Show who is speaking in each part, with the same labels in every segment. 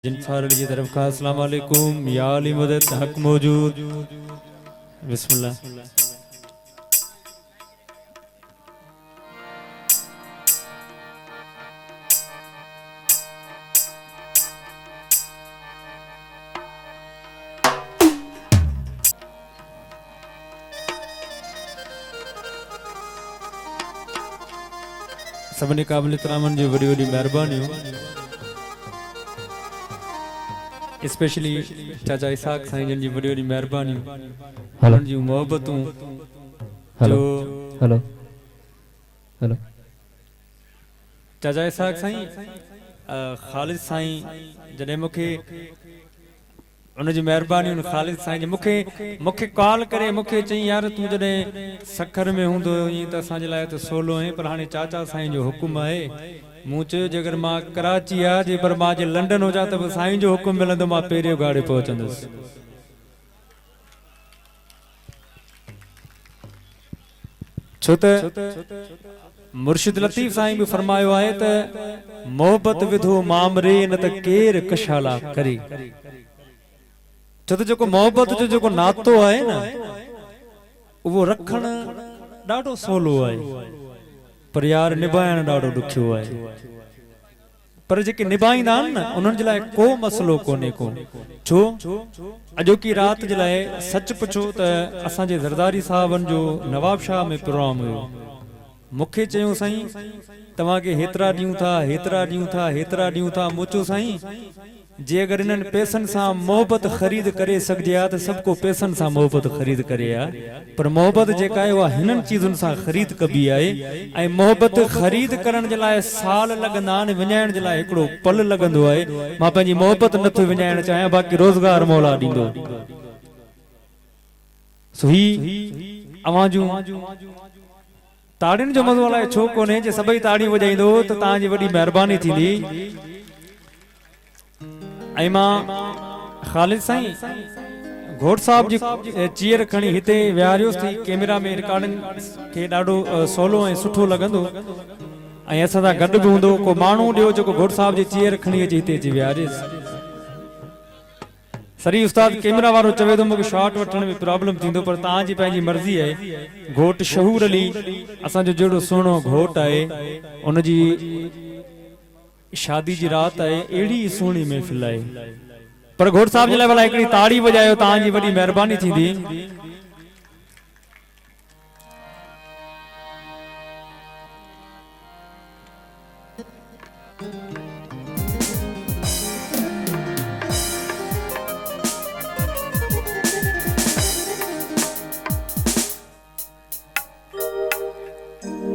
Speaker 1: जिन फारल की तरफ का अस्सलाम वालेकुम या अली मदद हक मौजूद बिस्मिल्लाह। सभिनी क़ाबिल तरामन जो वॾी वॾी महिरबानियूं, स्पेशली चाचा इसाक साईं जन जी वॾी वॾी महिरबानियूं, उन्हनि जूं मोहबतूं जो
Speaker 2: हेलो हेलो
Speaker 1: चाचा इसाक साईं ख़ालिद साईं जॾहिं मूंखे उनजी महिरबानियूं ख़ालिद साईं मूंखे मूंखे कॉल करे मूंखे चई यार तूं जॾहिं सखर में हूंदो ईअं त असांजे लाइ त सवलो आहे, पर हाणे चाचा साईं जो हुकुम आहे। मूं चयो जेकर मां कराची आहे जे पर मां जे लंडन हुजां त बि साईं जो हुकुम मिलंदो मां पहिरियों गाड़े पहुचंदुसि। छो त मुर्शिद लतीफ़ साईं भी फरमायो आहे त मोहब्बत विधो मामरे न त केर कशाला करे। छो त जेको मोहब्बत जो जेको नातो आहे न उहो रखण ॾाढो सवलो आहे, पर यार निभाइण ॾाढो ॾुखियो आहे। पर जेके निभाईंदा आहिनि न उन्हनि जे लाइ को मसलो कोन्हे को। छो अॼोकी राति जे लाइ सच पुछो त असांजे ज़रदारी साहबनि जो नवाब शाह में प्रोग्राम हुयो। मूंखे चयो साईं तव्हांखे हेतिरा ॾियूं था हेतिरा ॾियूं था हेतिरा ॾियूं था। मूं चयो साईं जे अगरि इन्हनि पैसनि सां मोहबत ख़रीद करे सघिजे हा त सभु को पैसनि सां मोहबत ख़रीद करे हा, पर मोहबत जेका आहे उहा हिननि चीज़ुनि सां ख़रीद कबी आहे। ऐं मोहबत ख़रीद करण जे लाइ साल लॻंदा आहिनि, विञाइण जे लाइ हिकिड़ो पल लॻंदो आहे। मां पंहिंजी मोहबत नथो विञाइण चाहियां, बाक़ी रोज़गार मौला ॾींदो। सो ही अवां जूं ताड़ियुनि जो मज़ो अलाए छो कोन्हे, जे सभई ताड़ियूं वॼाईंदो त तव्हांजी वॾी महिरबानी थींदी। ऐं मां ख़ालिद साईं घोट साहब जी चेयर खणी हिते विहारियोसि थी, कैमरा में रिकॉर्डिंग खे ॾाढो सवलो ऐं सुठो लॻंदो ऐं असां सां गॾु बि हूंदो। को माण्हू ॾियो जेको घोट साहब जी चेयर खणी अची हिते अची विहारियसि। सरी उस्ताद कैमरा वारो चवे थो मूंखे शॉट वठण में प्रॉब्लम थींदो, पर तव्हांजी पंहिंजी मर्ज़ी आहे। घोट शहूर अली असांजो जहिड़ो सुहिणो घोट आहे, उनजी शादी जी रात आहे, अहिड़ी सुहिणी महफ़िल आहे। पर घोट साहब जे लाइ भला हिकिड़ी ताड़ी वॼायो, तव्हांजी वॾी महिरबानी थींदी।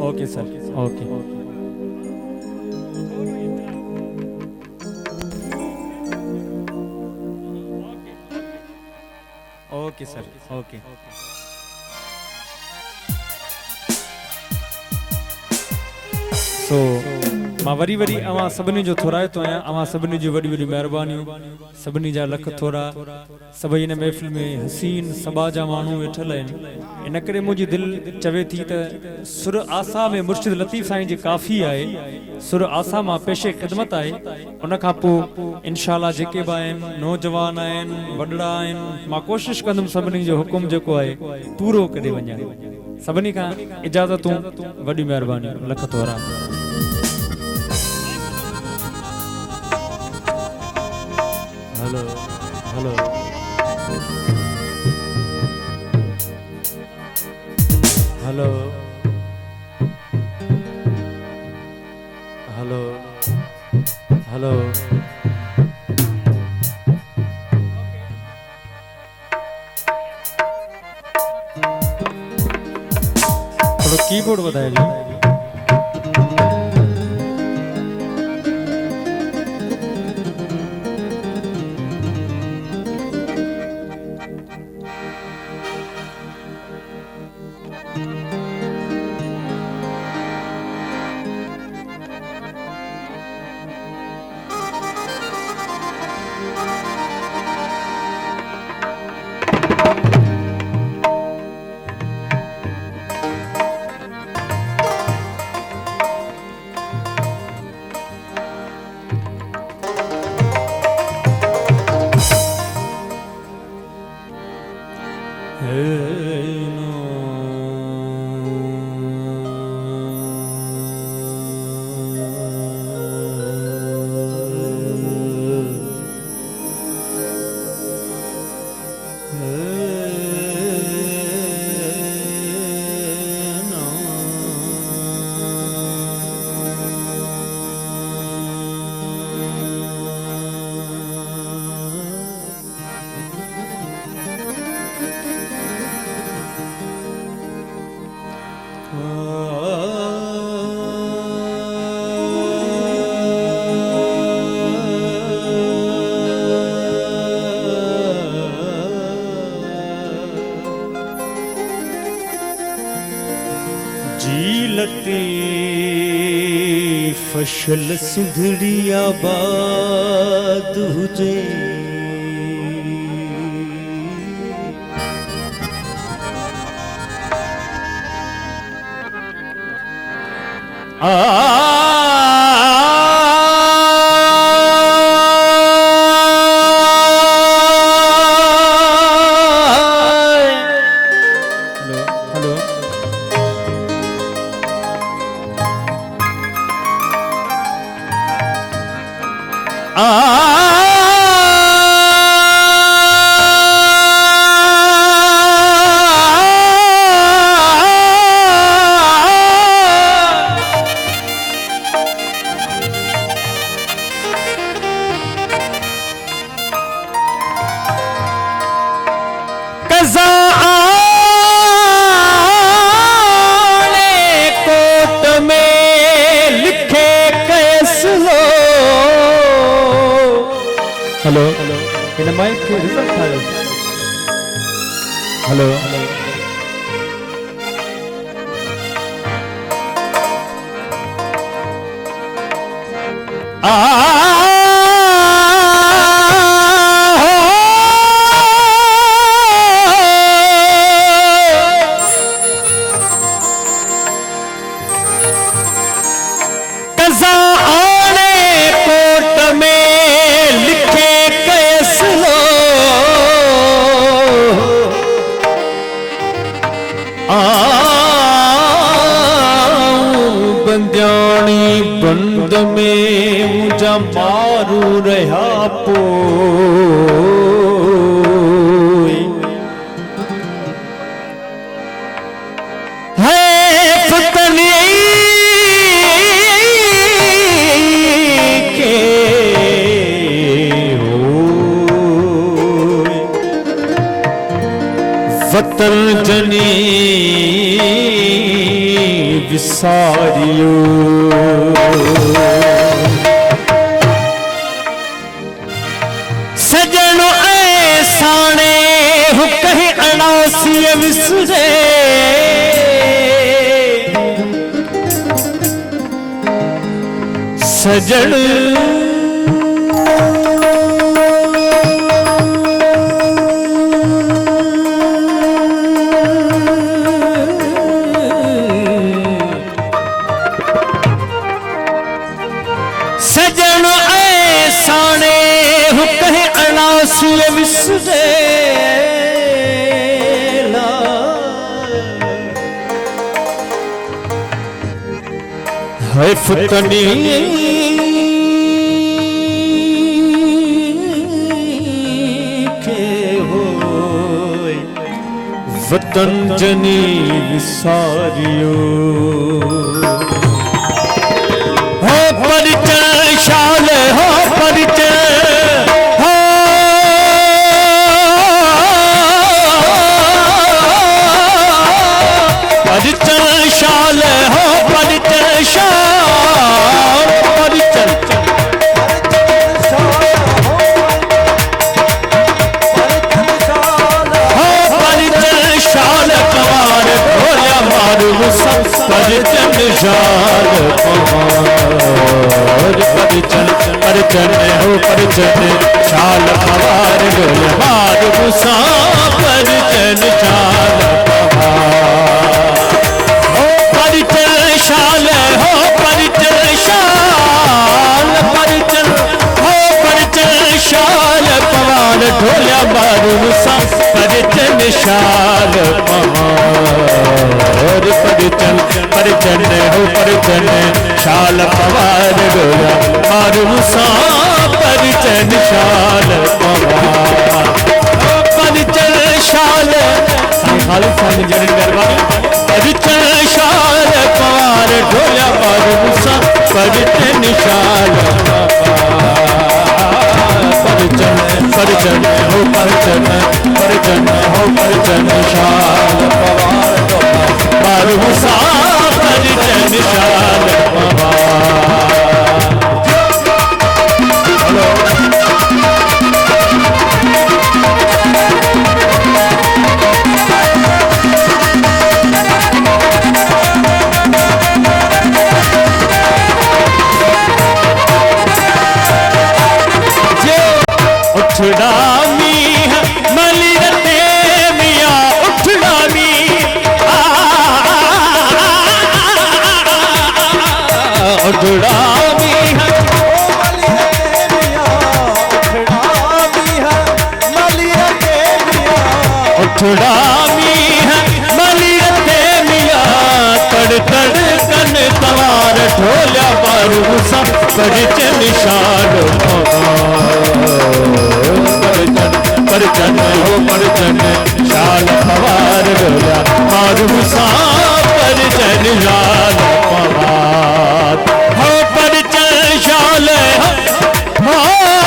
Speaker 1: Okay sir okay. Okay sir okay. सो मां वरी वरी अवां सभिनी जो थोराए थो आहियां। अवां सभिनी जी वॾी वॾी महिरबानियूं, सभिनी जा लख थोरा। सभई हिन महफ़िल में हसीन सबा जा माण्हू वेठल आहिनि। इन करे मुंहिंजी दिलि चवे थी त सुर आसा में मुर्शिद लतीफ़ साईं जी काफ़ी आहे। सुर आसा मां पेशे ख़िदमत आहे। उन खां पोइ इंशाअल्लाह जेके बि आहिनि नौजवान आहिनि वॾड़ा आहिनि, मां कोशिशि कंदुमि सभिनी जो हुकुम जेको आहे पूरो करे वञा। सभिनी खां इजाज़तूं, वॾी महिरबानी, लख थोरा। Hello hello hello hello hello थोड़ा कीबोर्ड बताइए। कशल सुधड़ी आबाद हुजे हेलो इन माइक के रिजल्ट आयो हेलो बंद में मुझा मारू रहा पो है फतनी के हो वतन जनी विसारियो सजनो ऐसाने हो कहीं अनासी विसरे सजन सजन ऐसाने हो कहे अनासी विसरेला है फतनी के हो वतन जनी विसारियो हो परिचय शाल हो परिचय हो परिचय शाल हो परिचय शाल परिचय हो परिचय शाल कवार भोला मारू परिचय शाल परिचन परिचन हो परिचन शाल पवार गोल मार गुसा परिचन शाल हो परिचन शाल हो परिचन शाल परिचन हो परिचन शाल पवार ढोलिया मार गुसा परिचन शाल पवार परिचन परिचन हो परिचन शाल पवार गोला मारू सा परिचन शाल पवार परिचन शाल खाली साल जन दरबार परिचन शाल पवार ढोला मारू सा परिचन शाल परिचन परिचन हो परिचन परिचन हो परिचन शाल पवार मारू सा परिचन शाल पवार उठड़ा मी है मली रते मिया उठड़ा मी उठड़ा मी है उठड़ा मी है मली रते मिया तड़ तड़ कन तवार ढोल्या बारू सब परिच निशान परचन हो परचन शाल पवार ढोल्या बारू सब परिचन शाल पवार हो परिचन शाल हो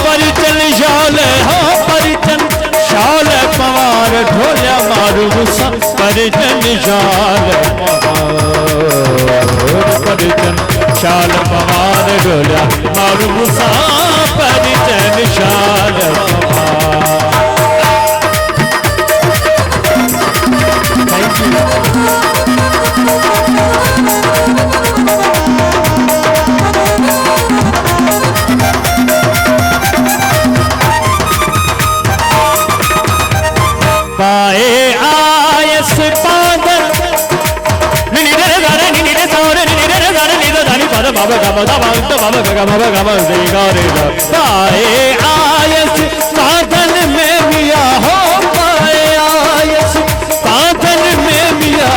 Speaker 1: परिचन शाल हो परिचन शाल पवार ढोल्या मारू सब परिचन शाल परिचन शाल पवार ढोल्या मारू सा परिचन शाल पवार। Thank you. पाए आयस पागल पाए आयस पागल में मिया हो पाए आयस पागल में मिया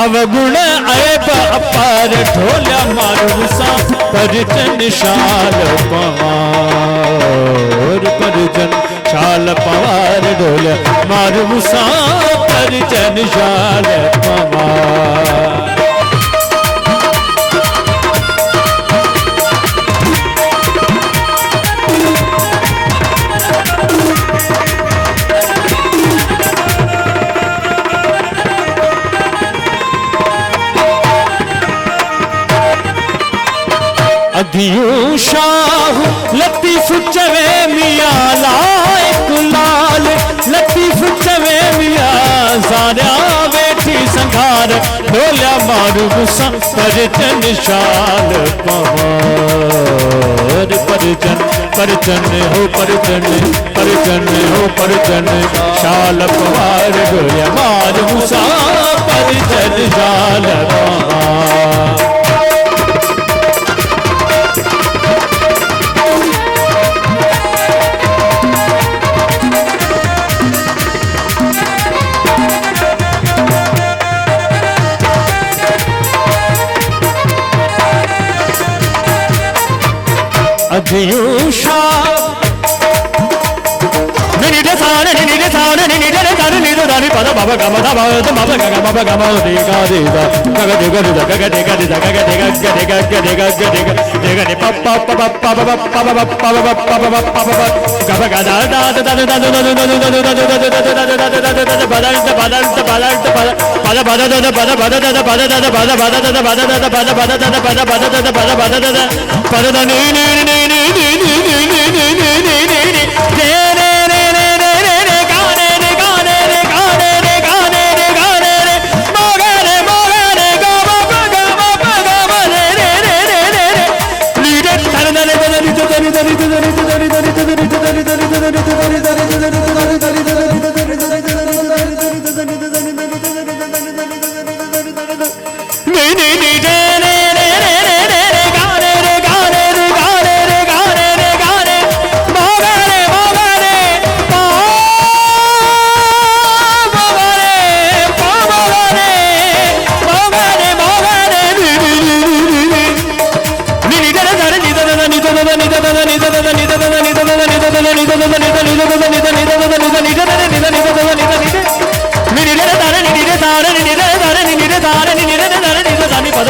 Speaker 1: अवगुण ऐब अपार ढोल्या मारू सा परिचन शाल पवार परिचन शाल पवार ढोल्या मारू सा परिचन शाल पवार। अधियूं शाह लतीफ चवे मिया लाए गुलाल लतीफ चवे मिया सारा वेठी संघार ढोल्या मारू गुस्सा परिचन शाल पवार परिचन परिचन हो परिचन परिचन हो परिचन शाल पवार ढोल्या मारू गुस्सा परिचन शाल Pawar. अधियूं Shah pada baba gama da baba da baba gama de ga de da ga de ga de ga de ga de ga de ga de pa pa pa pa pa pa pa pa ga ga da da da da da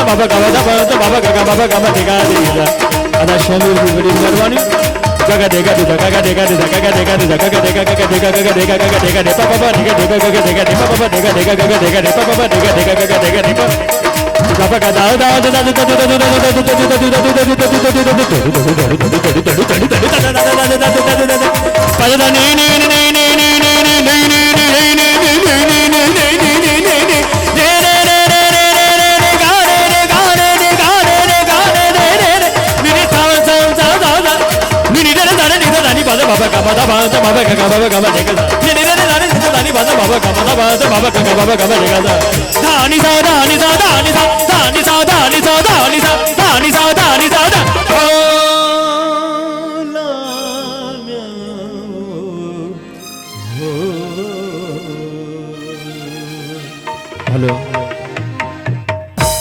Speaker 1: बाबा गावा दा बाबा गावा देगा देगा अदा शामिल की बड़ी मेहरबानी गागा देगा देगा गागा देगा देगा गागा देगा देगा गागा देगा गागा देगा गागा देगा गागा देगा दे पापा देगा देगा गागा देगा दे पापा देगा देगा गागा देगा दे पापा देगा देगा गागा देगा दे बाबा का दा दा दा दा नी नी नी नी नी नी नी बाजा बाबा का बाजा बाजा बाबा का बाबा का बाजा का नी नी नी नी नी बाजा बाबा का बाजा बाजा बाबा का बाबा का बाजा का धानी सा धानी सा धानी सा धानी सा धानी सा धानी सा धानी सा धानी सा
Speaker 2: हॅलो